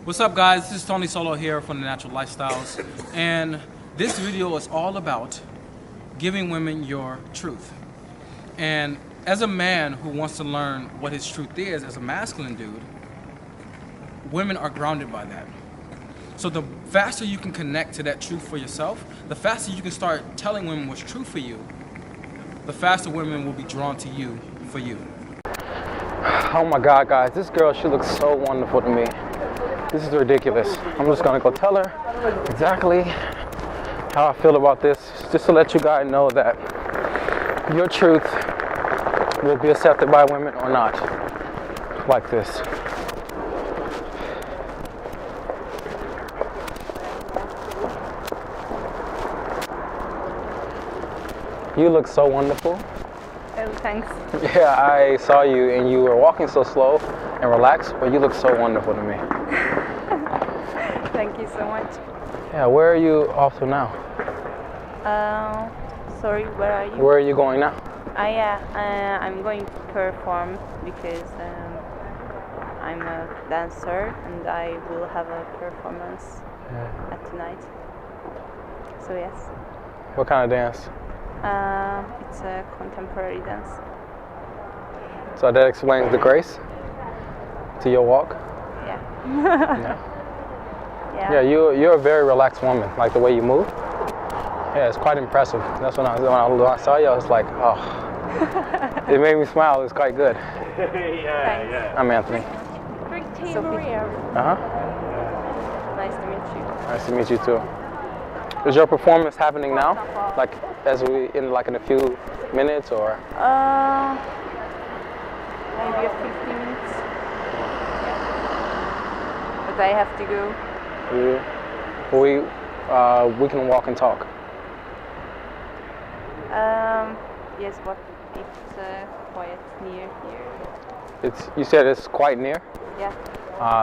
What's up, guys? This is Tony Solo here from the Natural Lifestyles, and this video is all about giving women your truth. And as a man who wants to learn what his truth is, as a masculine dude, women are grounded by that. So the faster you can connect to that truth for yourself, the faster you can start telling women what's true for you, the faster women will be drawn to you for you. Oh my God, guys, this girl, she looks so wonderful to me. This is ridiculous. I'm just gonna go tell her exactly how I feel about this, just to let you guys know that your truth will be accepted by women or not, like this. You look so wonderful. Oh, thanks. Yeah, I saw you and you were walking so slow and relaxed, but you look so wonderful to me. Thank you so much. Yeah, where are you off to now? Sorry, where are you? Where are you going now? I'm going to perform because I'm a dancer and I will have a performance at tonight. So yes. What kind of dance? It's a contemporary dance. So that explains the grace to your walk? Yeah. Yeah. Yeah. Yeah, you're a very relaxed woman, like the way you move. Yeah, it's quite impressive. That's when I saw you, I was like, oh. It made me smile, it's quite good. Yeah. I'm Anthony. Sophia. Uh-huh. Nice to meet you. Nice to meet you too. Is your performance happening now? Like in a few minutes or? Maybe a 50 minutes. Yeah. But I have to go. Yeah. We can walk and talk. Yes, but it's quite near here. You said it's quite near? Yeah.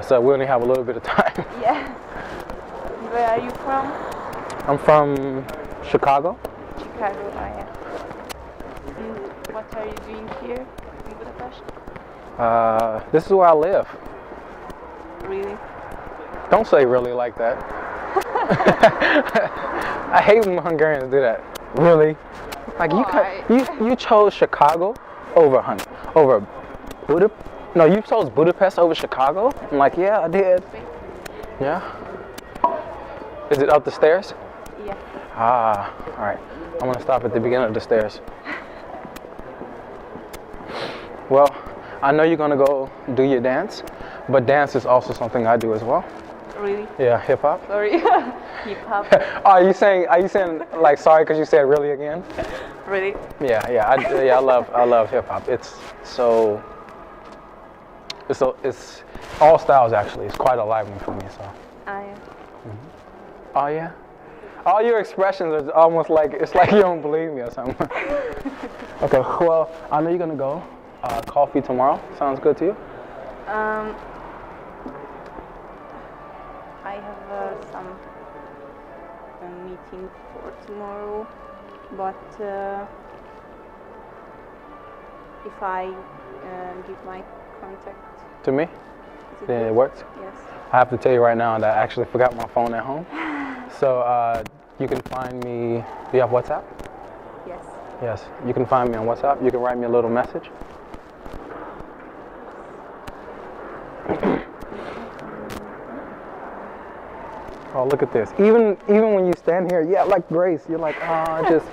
So we only have a little bit of time. Yeah. Where are you from? I'm from Chicago. Chicago, oh yeah. And what are you doing here in Budapest? This is where I live. Really? Don't say really like that. I hate when Hungarians do that. Really? Like you chose Chicago over Budapest. No, you chose Budapest over Chicago? I'm like, yeah, I did. Yeah. Is it up the stairs? Yeah. Ah, all right. I'm gonna stop at the beginning of the stairs. Well, I know you're gonna go do your dance, but dance is also something I do as well. Really? Yeah, hip hop. Sorry. Hip hop. Are you saying like sorry because you said really again? Really? Yeah. I love hip hop. It's all styles actually. It's quite a live one for me. So. Yeah. Mm-hmm. Oh yeah. All your expressions are almost like it's like you don't believe me or something. Okay. Well, I know you're gonna go. Coffee tomorrow. Sounds good to you? I have some meeting for tomorrow, but if I give my contact To me? Then it works? Yes. I have to tell you right now that I actually forgot my phone at home. So you can find me. Do you have WhatsApp? Yes. Yes. You can find me on WhatsApp. You can write me a little message. Oh, look at this. Even when you stand here, yeah, like Grace, you're like, oh, just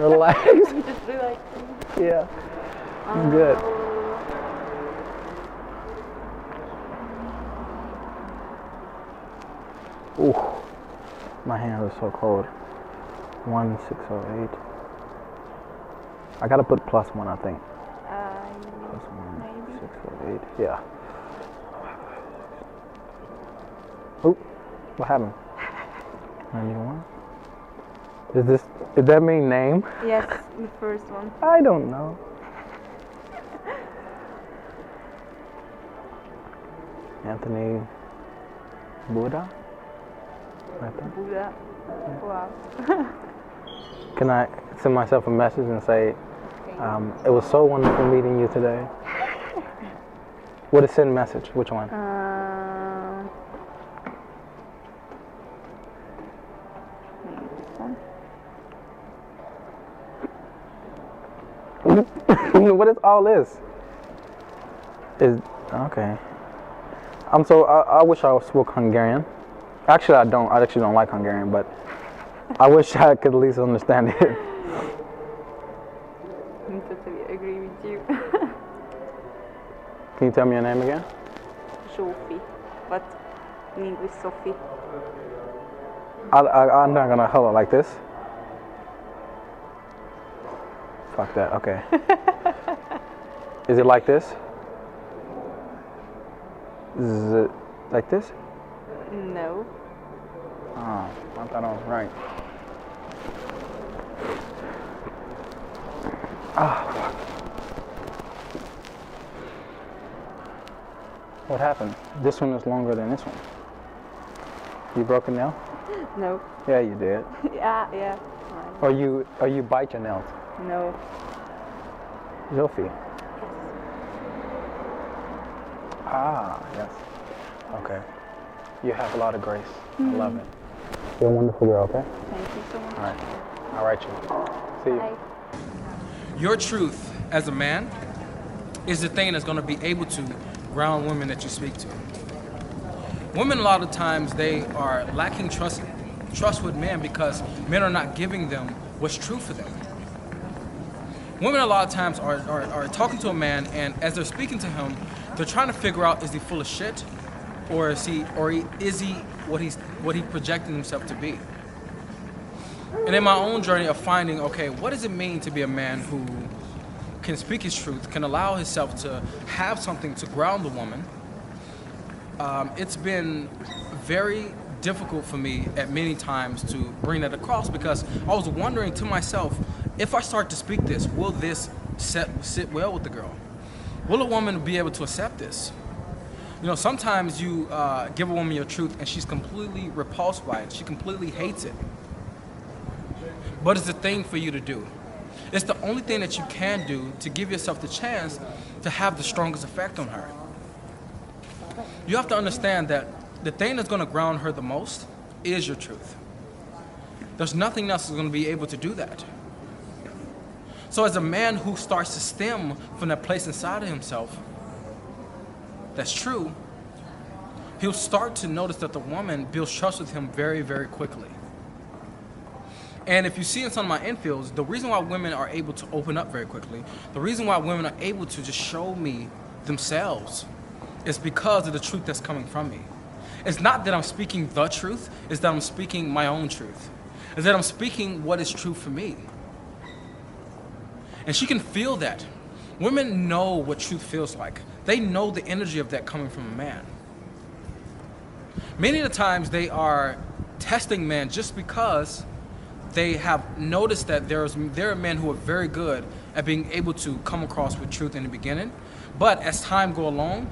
relax. Just relax. Yeah. Good. Ooh, my hands are so cold. 1608. I gotta put +1, I think. +1, 608. Yeah. Ooh, what happened? 91. Does that mean name? Yes, the first one. I don't know. Anthony Buddha? Buddha. Wow. Can I send myself a message and say, it was so wonderful meeting you today? What is send message? Which one? What is all this? Is okay. I wish I spoke Hungarian. Actually, I don't. I actually don't like Hungarian, but I wish I could at least understand it. I totally agree with you. Can you tell me your name again? Sophie, but in English, Sophie. I'm not gonna hold it like this. Fuck that. Okay. Is it like this? Is it like this? No. Oh, I thought I was right. Ah, fuck. What happened? This one is longer than this one. You broke a nail? No. Yeah, you did. Yeah. Or you bite your nails? No. Sophie. Ah, yes. Okay. You have a lot of grace. I love it. You're a wonderful girl, okay? Thank you so much. All right. I'll write you. See you. Bye. Your truth as a man is the thing that's going to be able to ground women that you speak to. Women, a lot of times, they are lacking trust with men because men are not giving them what's true for them. Women, a lot of times, are talking to a man, and as they're speaking to him, they're trying to figure out, is he full of shit, or is he what he projecting himself to be? And in my own journey of finding, okay, what does it mean to be a man who can speak his truth, can allow himself to have something to ground the woman? It's been very difficult for me at many times to bring that across, because I was wondering to myself, if I start to speak this, will this sit well with the girl? Will a woman be able to accept this? You know, sometimes you give a woman your truth and she's completely repulsed by it. She completely hates it. But it's the thing for you to do. It's the only thing that you can do to give yourself the chance to have the strongest effect on her. You have to understand that the thing that's going to ground her the most is your truth. There's nothing else that's going to be able to do that. So as a man who starts to stem from that place inside of himself that's true, he'll start to notice that the woman builds trust with him very, very quickly. And if you see in some of my infields, the reason why women are able to open up very quickly, the reason why women are able to just show me themselves, is because of the truth that's coming from me. It's not that I'm speaking the truth, it's that I'm speaking my own truth. It's that I'm speaking what is true for me. And she can feel that. Women know what truth feels like. They know the energy of that coming from a man. Many of the times they are testing men just because they have noticed that there are men who are very good at being able to come across with truth in the beginning. But as time goes along,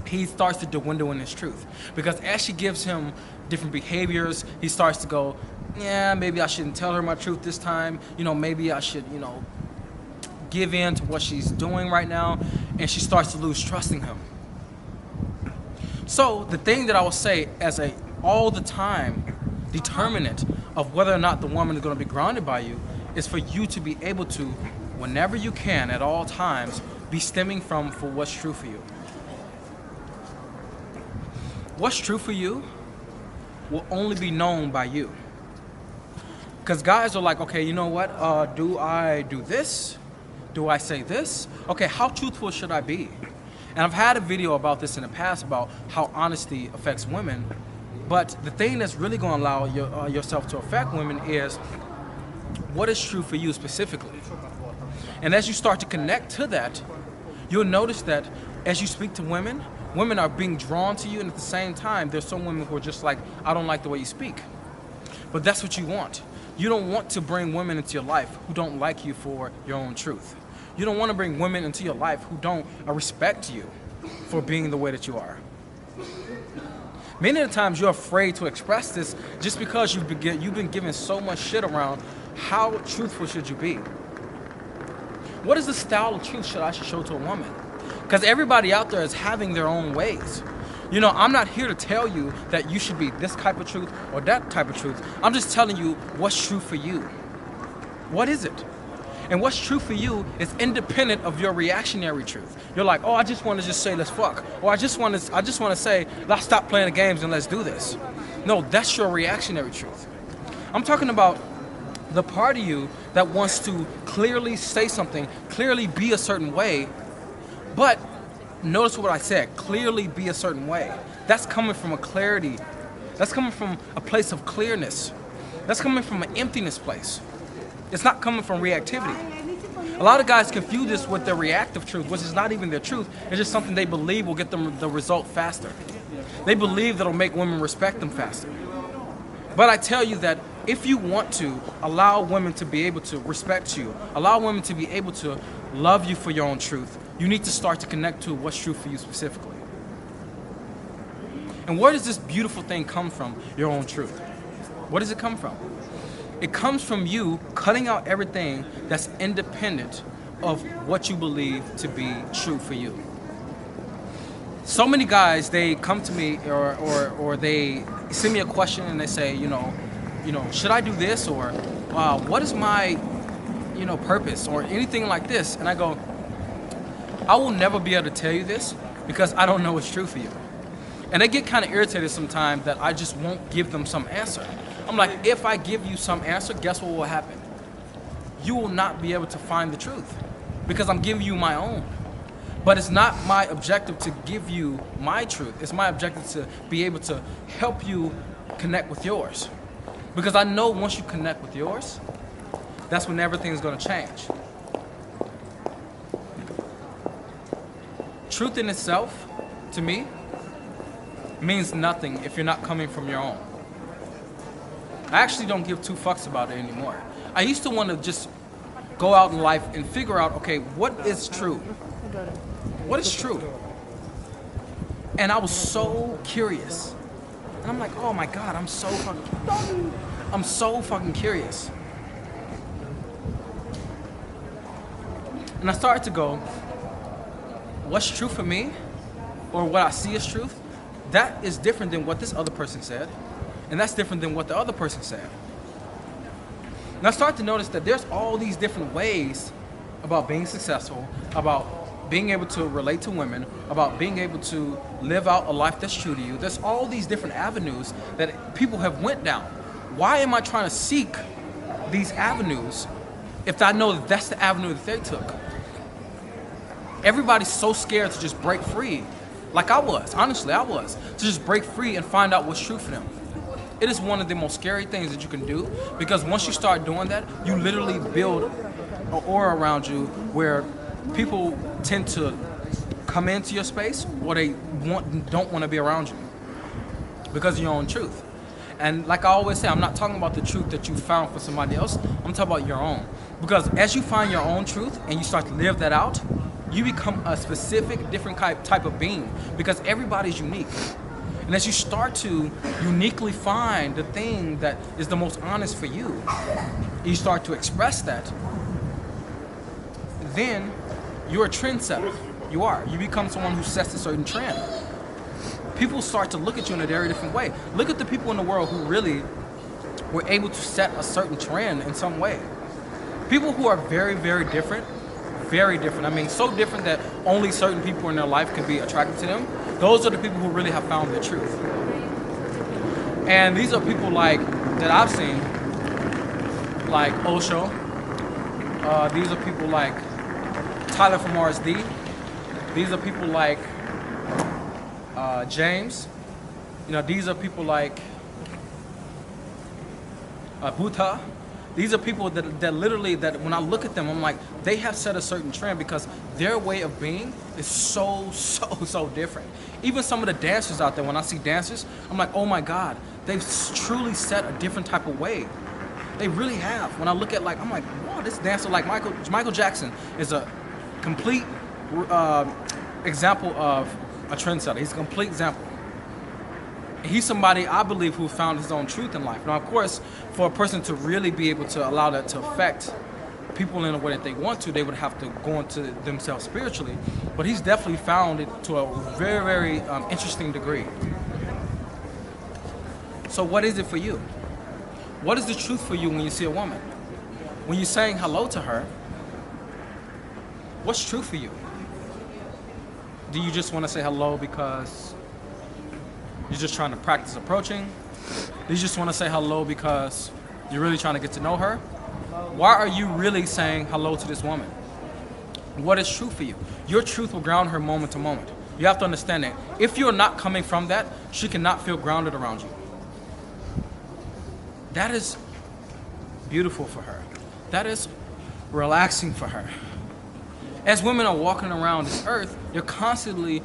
he starts to dwindle in his truth. Because as she gives him different behaviors, he starts to go, yeah, maybe I shouldn't tell her my truth this time. You know, maybe I should, give in to what she's doing right now. And she starts to lose trust in him. So the thing that I will say as a all the time determinant of whether or not the woman is going to be grounded by you is for you to be able to, whenever you can, at all times, be stemming from for what's true for you. What's true for you will only be known by you. Because guys are like, okay, you know what? Do I do this? Do I say this? Okay, how truthful should I be? And I've had a video about this in the past about how honesty affects women. But the thing that's really going to allow yourself to affect women is what is true for you specifically. And as you start to connect to that, you'll notice that as you speak to women, women are being drawn to you, and at the same time, there's some women who are just like, I don't like the way you speak. But that's what you want. You don't want to bring women into your life who don't like you for your own truth. You don't want to bring women into your life who don't respect you for being the way that you are. Many of the times you're afraid to express this just because you've been given so much shit around how truthful should you be. What is the style of truth should I show to a woman? Because everybody out there is having their own ways. You know, I'm not here to tell you that you should be this type of truth or that type of truth. I'm just telling you what's true for you. What is it? And what's true for you is independent of your reactionary truth. You're like, oh, I just want to just say let's fuck, or I just want to say let's stop playing the games and let's do this. No, that's your reactionary truth. I'm talking about the part of you that wants to clearly say something, clearly be a certain way, but notice what I said, clearly be a certain way. That's coming from a clarity. That's coming from a place of clearness. That's coming from an emptiness place. It's not coming from reactivity. A lot of guys confuse this with their reactive truth, which is not even their truth. It's just something they believe will get them the result faster. They believe that'll make women respect them faster. But I tell you that if you want to allow women to be able to respect you, allow women to be able to love you for your own truth, you need to start to connect to what's true for you specifically. And where does this beautiful thing come from, your own truth? Where does it come from? It comes from you cutting out everything that's independent of what you believe to be true for you. So many guys, they come to me or they send me a question and they say, should I do this, or what is my purpose, or anything like this? And I go, I will never be able to tell you this because I don't know what's true for you. And they get kind of irritated sometimes that I just won't give them some answer. I'm like, if I give you some answer, guess what will happen? You will not be able to find the truth because I'm giving you my own. But it's not my objective to give you my truth. It's my objective to be able to help you connect with yours. Because I know once you connect with yours, that's when everything's going to change. Truth in itself, to me, means nothing if you're not coming from your own. I actually don't give two fucks about it anymore. I used to want to just go out in life and figure out, okay, what is true? What is true? And I was so curious. And I'm like, oh my God, I'm so fucking curious. And I started to go, what's true for me, or what I see as truth, that is different than what this other person said. And that's different than what the other person said. And I started to notice that there's all these different ways about being successful, about being able to relate to women, about being able to live out a life that's true to you. There's all these different avenues that people have went down. Why am I trying to seek these avenues if I know that that's the avenue that they took? Everybody's so scared to just break free. Like I was, honestly, I was. To just break free and find out what's true for them. It is one of the most scary things that you can do, because once you start doing that, you literally build an aura around you where people tend to come into your space, or they don't want to be around you because of your own truth. And like I always say, I'm not talking about the truth that you found for somebody else. I'm talking about your own. Because as you find your own truth and you start to live that out, you become a specific, different type of being, because everybody's unique. And as you start to uniquely find the thing that is the most honest for you, you start to express that, then you're a trendsetter. You are. You become someone who sets a certain trend. People start to look at you in a very different way. Look at the people in the world who really were able to set a certain trend in some way. People who are very, very different. Very different. I mean, so different that only certain people in their life can be attracted to them. Those are the people who really have found their truth. And these are people like that I've seen, like Osho. These are people like Tyler from RSD. These are people like James. These are people like Buddha. These are people that literally, that when I look at them, I'm like, they have set a certain trend because their way of being is so different. Even some of the dancers out there, when I see dancers, I'm like, oh my God, they've truly set a different type of way. They really have. When I look at, like, I'm like, wow, this dancer, like Michael Jackson is a complete example of a trendsetter. He's a complete example. He's somebody, I believe, who found his own truth in life. Now, of course, for a person to really be able to allow that to affect people in a way that they want to, they would have to go into themselves spiritually. But he's definitely found it to a very, very interesting degree. So what is it for you? What is the truth for you when you see a woman? When you're saying hello to her, What's true for you? Do you just want to say hello because you're just trying to practice approaching? Do you just want to say hello because you're really trying to get to know her? Why are you really saying hello to this woman? What is true for you? Your truth will ground her moment to moment. You have to understand that. If you're not coming from that, she cannot feel grounded around you. That is beautiful for her. That is relaxing for her. As women are walking around this earth, they're constantly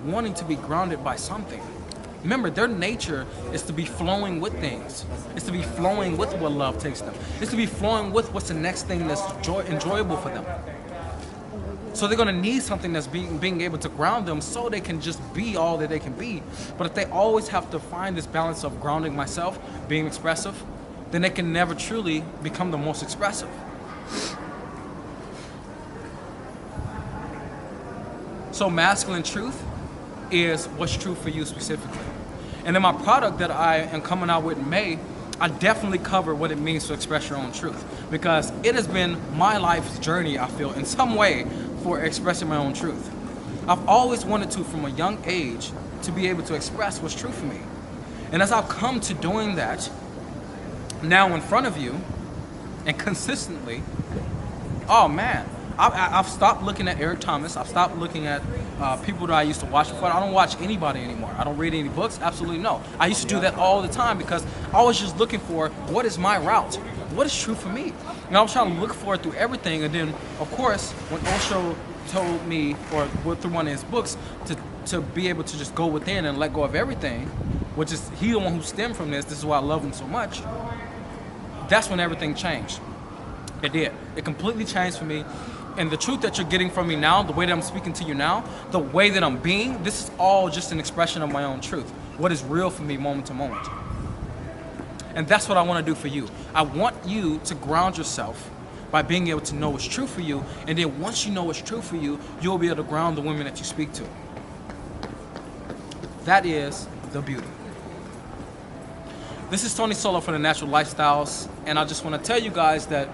wanting to be grounded by something. Remember, their nature is to be flowing with things. It's to be flowing with what love takes them. It's to be flowing with what's the next thing that's enjoyable for them. So they're going to need something that's being able to ground them so they can just be all that they can be. But if they always have to find this balance of grounding myself, being expressive, then they can never truly become the most expressive. So masculine truth is what's true for you specifically. And in my product that I am coming out with in May, I definitely cover what it means to express your own truth, because it has been my life's journey, I feel, in some way, for expressing my own truth. I've always wanted to, from a young age, to be able to express what's true for me. And as I've come to doing that now in front of you and consistently, oh man, I've stopped looking at Eric Thomas. I've stopped looking at people that I used to watch before. I don't watch anybody anymore. I don't read any books. Absolutely no. I used to do that all the time because I was just looking for what is my route? What is true for me? And I was trying to look for it through everything. And then, of course, when Osho told me, or through one of his books, to be able to just go within and let go of everything, which is he the one who stemmed from this. This is why I love him so much. That's when everything changed. It did. It completely changed for me. And the truth that you're getting from me now, the way that I'm speaking to you now, the way that I'm being, this is all just an expression of my own truth. What is real for me moment to moment. And that's what I want to do for you. I want you to ground yourself by being able to know what's true for you. And then once you know what's true for you, you'll be able to ground the women that you speak to. That is the beauty. This is Tony Solo for the Natural Lifestyles. And I just want to tell you guys that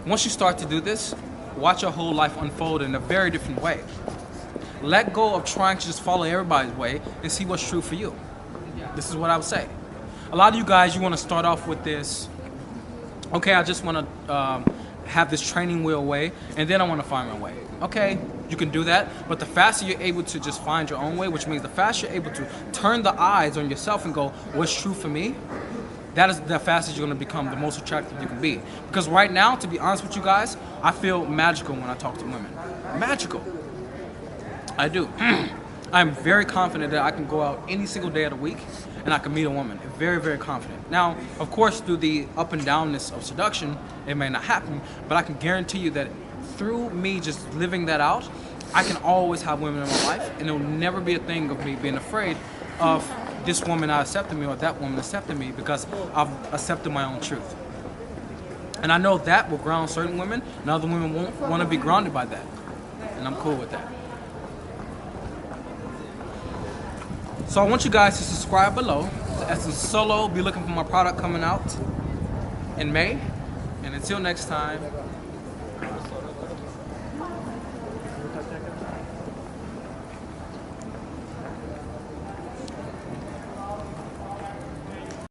once you start to do this, watch your whole life unfold in a very different way. Let go of trying to just follow everybody's way and see what's true for you. This is what I would say. A lot of you guys, you want to start off with this, okay, I just want to have this training wheel way, and then I want to find my way. Okay, you can do that, but the faster you're able to just find your own way, which means the faster you're able to turn the eyes on yourself and go, what's true for me? That is the fastest you're going to become the most attractive you can be. Because right now, to be honest with you guys, I feel magical when I talk to women. Magical. I do. I'm very confident that I can go out any single day of the week and I can meet a woman. Very, very confident. Now, of course, through the up and downness of seduction, it may not happen, but I can guarantee you that through me just living that out, I can always have women in my life, and it will never be a thing of me being afraid of this woman not accepting me or that woman accepting me, because I've accepted my own truth. And I know that will ground certain women, and other women won't want to be grounded by that. And I'm cool with that. So I want you guys to subscribe below to Essence Solo. Be looking for my product coming out in May. And until next time,